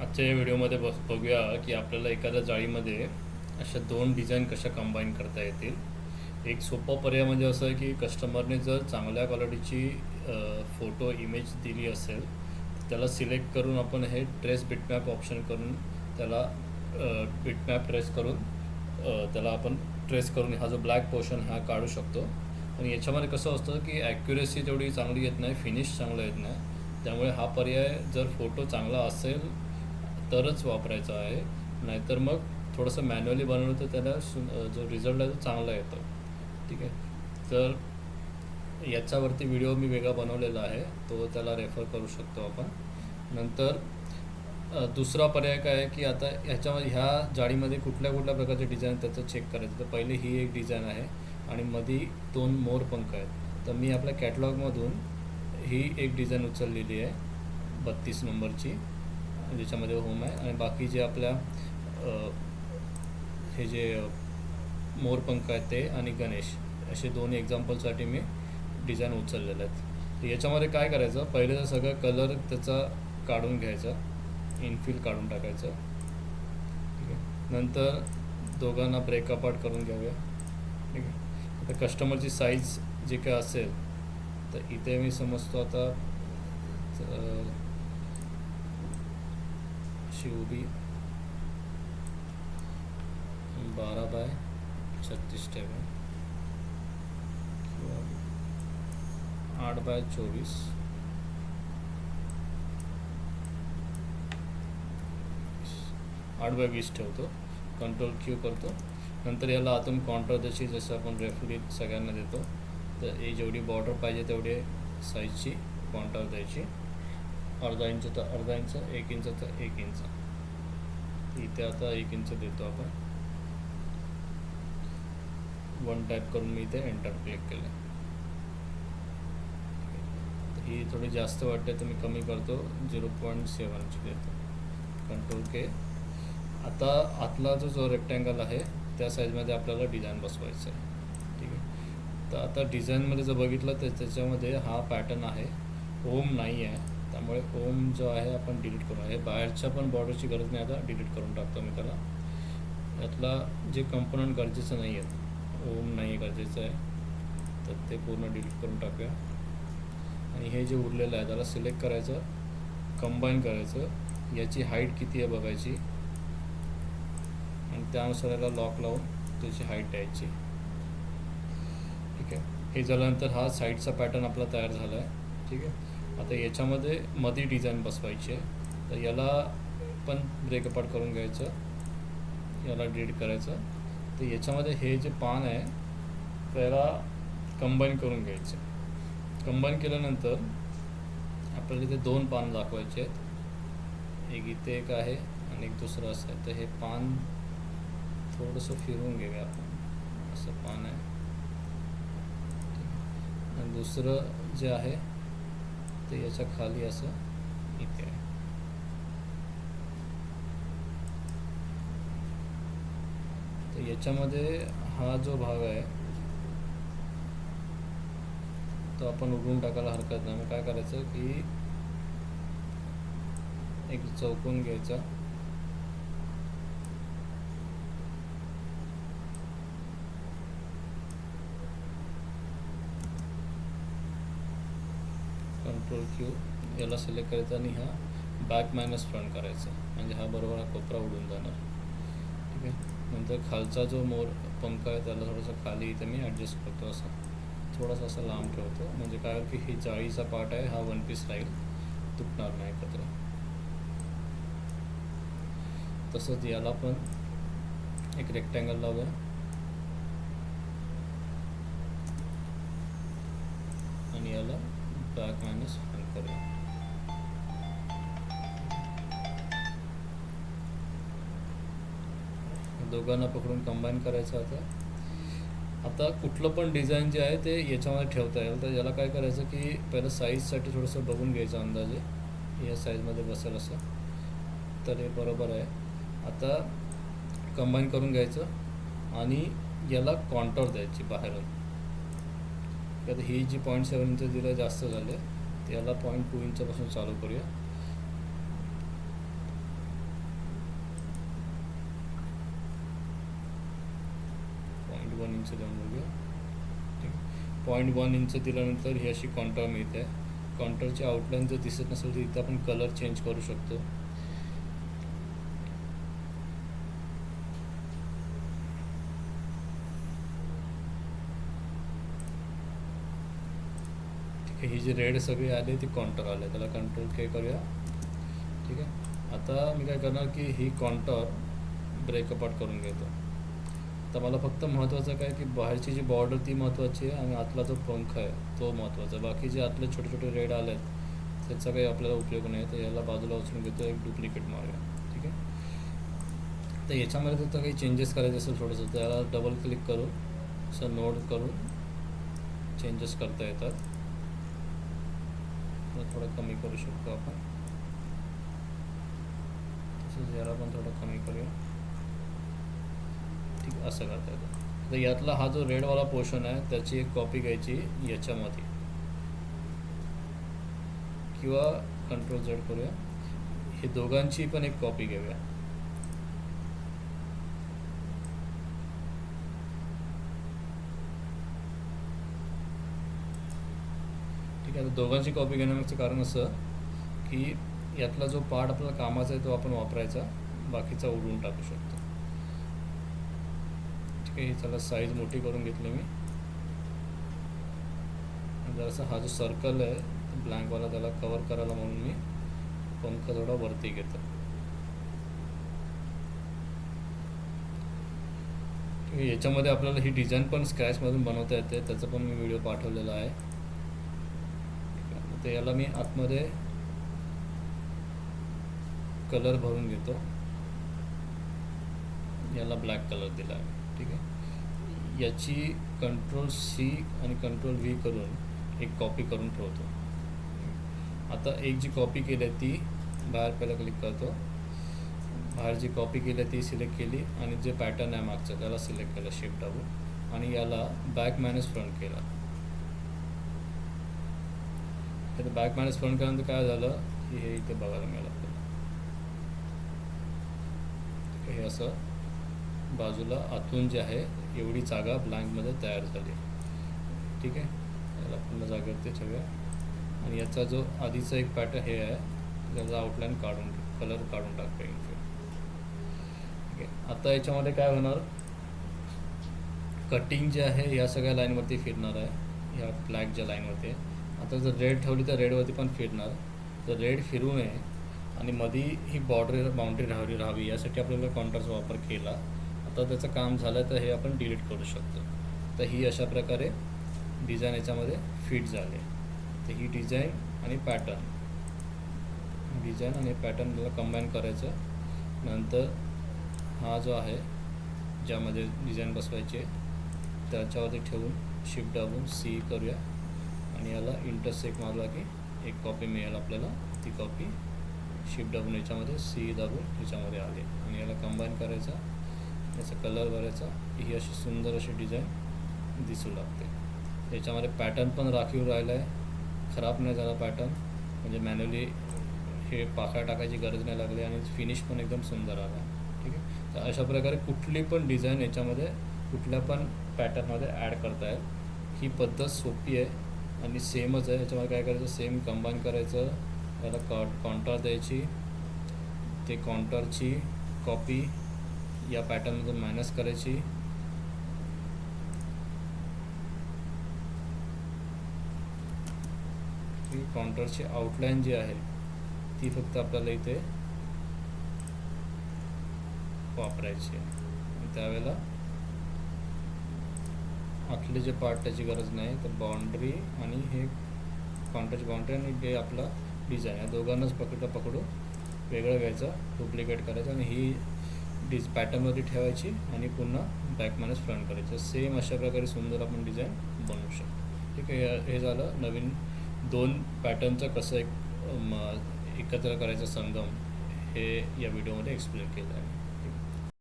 आजच्या या व्हिडिओमध्ये बघूया की आपल्याला एखाद्या जाळीमध्ये अशा दोन डिझाईन कशा कंबाईन करता येतील. एक सोपा पर्याय म्हणजे असं आहे की कस्टमरने जर चांगल्या क्वालिटीची फोटो इमेज दिली असेल तर त्याला सिलेक्ट करून आपण हे ट्रेस बिटमॅप ऑप्शन करून त्याला बिटमॅप ट्रेस करून त्याला आपण ट्रेस करून हा जो ब्लॅक पोर्शन हा काढू शकतो. आणि याच्यामध्ये कसं असतं की ॲक्युरेसी तेवढी चांगली येत नाही, फिनिश चांगलं येत नाही. त्यामुळे हा पर्याय जर फोटो चांगला असेल तरच वापरायचा आहे, नाहीतर मग थोडंसं मॅन्युअली बनवलं तर त्याला जो रिझल्ट आहे तो चांगला येतो. ठीक आहे, तर याच्यावरती व्हिडिओ मी वेगळा बनवलेला आहे, तो त्याला रेफर करू शकतो आपण. नंतर दुसरा पर्याय काय आहे की आता ह्याच्यामध्ये ह्या जाळीमध्ये कुठल्या कुठल्या प्रकारचे डिझाईन त्याचं चेक करायचं. तर पहिले ही एक डिझाईन आहे आणि मध्ये दोन मोरपंख आहेत. तर मी आपल्या कॅटलॉगमधून ही एक डिझाईन उचललेली आहे 32 नंबरची, ज्याच्यामध्ये होम आहे. आणि बाकी जे आपल्या हे जे मोरपंख आहेत ते आणि गणेश असे दोन एक्झाम्पलसाठी मी डिझाईन उचललेले आहेत. तर याच्यामध्ये काय करायचं, पहिले तर सगळं कलर त्याचा काढून घ्यायचा, इनफिल काढून टाकायचं. ठीक आहे, नंतर दोघांना ब्रेक अपार्ट करून घ्याव्या. ठीक आहे, आता कस्टमरची साईज जे काय असेल तर इथे मी समजतो आता अशी उभी 12x36 ठेवा किंवा 8x24 8x20 ठेवतो. कंट्रोल क्यू करतो. नंतर याला आतून कॉन्टर जसं आपण रेफरी सगळ्यांना देतो तर हे जेवढी बॉर्डर पाहिजे तेवढी साईजची कॉन्टर द्यायची. अर्धा इंच तर अर्धा इंच, 1 इंच तर 1 इंच. इथे आता 1 इंच देतो आपण. 1 टाईप करून मी इथे एंटर क्लिक केलं. ही थोडी जास्त वाटते तर मी कमी करतो, 0.7ची देतो. कंट्रोल के. आता आतला जो रेक्टँगल आहे त्या साईजमध्ये आपल्याला डिझाईन बसवायचं आहे. ठीक आहे, तर आता डिझाईनमध्ये जर बघितलं तर त्याच्यामध्ये हा पॅटर्न आहे, ओम नाही आहे. त्यामुळे ओम जो आहे आपण डिलीट करू. हे बाहेरच्या पण बॉर्डरची गरज नाही, आता डिलीट करून टाकतो मी त्याला. यातला जे कंपोनंट गरजेचं नाही आहेत, ओम नाही गरजेचं आहे तर ते पूर्ण डिलीट करून टाकूया. आणि हे जे उरलेलं आहे त्याला सिलेक्ट करायचं, कंबाईन करायचं, याची हाईट किती आहे बघायची आणि त्यानुसार याला लॉक लावून त्याची हाईट द्यायची. ठीक आहे, हे झाल्यानंतर हा साईडचा पॅटर्न आपला तयार झाला आहे. ठीक आहे, आता याच्यामध्ये मध्ये डिझाईन बसवायची आहे तर याला पण ब्रेक अपार्ट करून घ्यायचं, याला डिलीट करायचं. तर याच्यामध्ये हे जे पान आहे त्याला कंबाईन करून घ्यायचं. कंबाईन केल्यानंतर आपल्याला इथे दोन पान दाखवायचे आहेत, एक इथे एक आहे आणि एक दुसरं असं आहे. तर हे पान थोडंसं फिरवून घेऊया आपण, असं पान आहे. आणि दुसरं जे आहे ते याच्या खाली असं इथे आहे. तर याच्यामध्ये हा जो भाग आहे तो आपण उघडून टाकायला हरकत नाही. मग काय करायचं की एक चौकोन घ्यायचा, कंट्रोल क्यू, याला सिलेक्ट करायचं आणि हा बॅक मायनस फ्रंट करायचा, म्हणजे हा बरोबर हा कोपरा उडून जाणार. ठीक आहे, नंतर खालचा जो मोर पंख आहे त्याला थोडंसं खाली इथे मी ॲडजस्ट करतो, असं थोडासा असं लांब ठेवतो. म्हणजे काय की ही जाळीचा पार्ट आहे हा वन पीस राहील, तुटणार नाही एकत्र. तसंच याला पण एक रेक्टँगल लावूया आणि याला बॅक मायनस फ्रंट करूया. दोघांना पकडून कंबाईन करायचं. आता कुठलं पण डिझाईन जे आहे ते याच्यामध्ये ठेवता येईल. तर याला काय करायचं की पहिलं साईजसाठी थोडंसं बघून घ्यायचं अंदाजे, या साईजमध्ये बसेल असं, तर हे बरोबर आहे. आता कंबाईन करून घ्यायचं आणि याला कॉन्टोर द्यायची बाहेरून. आता ही जी 0.7 इंच दिलं जास्त झाले तर याला 0.2 इंचापासून चालू करूया. इंच देऊन बघूया. ठीक आहे, 0.1 इंच दिल्यानंतर ही अशी कॉन्टॉर मिळते. कॉन्टॉरची आउटलाईन जर दिसत नसेल तर इथं आपण कलर चेंज करू शकतो. ठीक आहे, ही जी रेड सगळी आली ती कॉन्टॉर आले. त्याला कंट्रोल के करूया. ठीक आहे, आता मी काय करणार की ही कॉन्टॉर ब्रेकअप आउट करून घेतो. तर मला फक्त महत्त्वाचं काय की बाहेरची जी बॉर्डर ती महत्त्वाची आहे आणि आतला जो पंख आहे तो महत्त्वाचा. बाकी जे आतले छोटे छोटे रेड आले आहेत त्याचा काही आपल्याला उपयोग नाही. तर याला बाजूला उचलून घेतो, एक डुप्लिकेट मारूया. ठीक आहे, तर याच्यामध्ये जर काही चेंजेस करायचे असेल थोडंसं तर याला डबल क्लिक करून असं नोड करून चेंजेस करता येतात. थोडं कमी करू शकतो आपण. तसंच याला पण थोडं कमी करूया. ठीक, असं करता येतं. तर यातला हा जो रेडवाला पोर्शन आहे त्याची एक कॉपी घ्यायची याच्यामध्ये किंवा कंट्रोल झेड करूया. हे दोघांची पण एक कॉपी घेऊया. ठीक आहे, तर दोघांची कॉपी घेण्यामागचं कारण असं की यातला जो पार्ट आपल्याला कामाचा आहे तो आपण वापरायचा, बाकीचा उडवून टाकू शकतो. ठीक आहे, चला साईज मोठी करून घेतली मी. जरासा हा जो सर्कल आहे ब्लँकवाला त्याला कवर करायला म्हणून मी पंख थोडा वरती घेतो. याच्यामध्ये आपल्याला ही डिझाईन पण स्क्रॅचमधून बनवता येते, त्याचा पण मी व्हिडिओ पाठवलेला आहे. तर याला मी आतमध्ये कलर भरून घेतो. याला ब्लॅक कलर दिला आहे. ठीक आहे, याची कंट्रोल सी आणि कंट्रोल व्ही करून एक कॉपी करून ठेवतो. आता एक जी कॉपी केली आहे ती बाहेर पहिला क्लिक करतो. बाहेर जी कॉपी केली आहे ती सिलेक्ट केली आणि जे पॅटर्न आहे मागचं त्याला सिलेक्ट केलं शिफ्ट दाबून आणि याला बॅक मायनस फ्रंट केला. तर बॅक मायनस फ्रंट केल्यानंतर काय झालं की हे इथे बघायला मिळालं आपल्याला. हे असं बाजूला आतून जे आहे एवढी जागा ब्लँकमध्ये तयार झाली. ठीक आहे, याला पुन्हा जागेवरती ठेवूया आणि याचा जो आधीचा एक पॅटर्न हे आहे त्याचा आउटलाईन काढून कलर काढून टाकता येईल. ठीक आहे, आता याच्यामध्ये काय होणार, कटिंग जे आहे ह्या सगळ्या लाईनवरती फिरणार आहे, ह्या ब्लॅक ज्या लाईनवरती आहे. आता जर रेड ठेवली तर रेडवरती पण फिरणार. तर रेड फिरू नये आणि मध्ये ही बाउंड्री राहावी यासाठी आपल्याला कॉन्टॉरचा वापर केला. आता त्याचं काम झालं तर हे आपण डिलीट करू शकतो. तर ही अशा प्रकारे डिझाईन याच्यामध्ये फिट झाले. तर ही डिझाईन आणि पॅटर्न त्याला कंबाईन करायचं. नंतर हा जो आहे ज्यामध्ये डिझाईन बसवायची आहे त्याच्यावरती ठेवून शिफ्ट दाबून सी करूया आणि याला इंटरसेक्ट मारला की एक कॉपी मिळेल आपल्याला. ती कॉपी शिफ्ट दाबून याच्यामध्ये सी दाबून याच्यामध्ये आले आणि याला कंबाईन करायचा, याचा कलर भरायचा. ही अशी सुंदर अशी डिझाईन दिसू लागते. याच्यामध्ये पॅटर्न पण राखीव राहिला आहे, खराब नाही झाला पॅटर्न. म्हणजे मॅन्युअली हे पाकळ्या टाकायची गरज नाही लागली आणि फिनिश पण एकदम सुंदर आला. ठीक आहे, तर अशा प्रकारे कुठली पण डिझाईन याच्यामध्ये कुठल्या पण पॅटर्नमध्ये ॲड करता येईल. ही पद्धत सोपी आहे आणि सेमच आहे. याच्यामध्ये काय करायचं, सेम कंबाईन करायचं, याला कॉन्टॉर द्यायची, ते कॉन्टॉरची कॉपी या पॅटर्नमधून मायनस करायची. ही कॉन्टॉरची आउटलाईन जी आहे ती फक्त आपल्याला इथे वापरायची आहे. त्यावेळेला आतले जे पार्ट त्याची गरज नाही. तर बाउंड्री आणि हे कॉन्टॉरची बाउंड्री आणि हे आपला डिझाईन या दोघांनाच पकडू वेगळं घ्यायचं, डुप्लिकेट करायचं आणि ही पॅटर्नमध्ये ठेवायची आणि पुन्हा बॅक मायनस फ्रंट करायचं. सेम अशा प्रकारे सुंदर आपण डिझाईन बनवू शकतो. ठीक आहे, हे झालं नवीन 2 पॅटर्नचं कसं एकत्र करायचं संगम हे या व्हिडिओमध्ये एक्सप्लेन केलं आहे.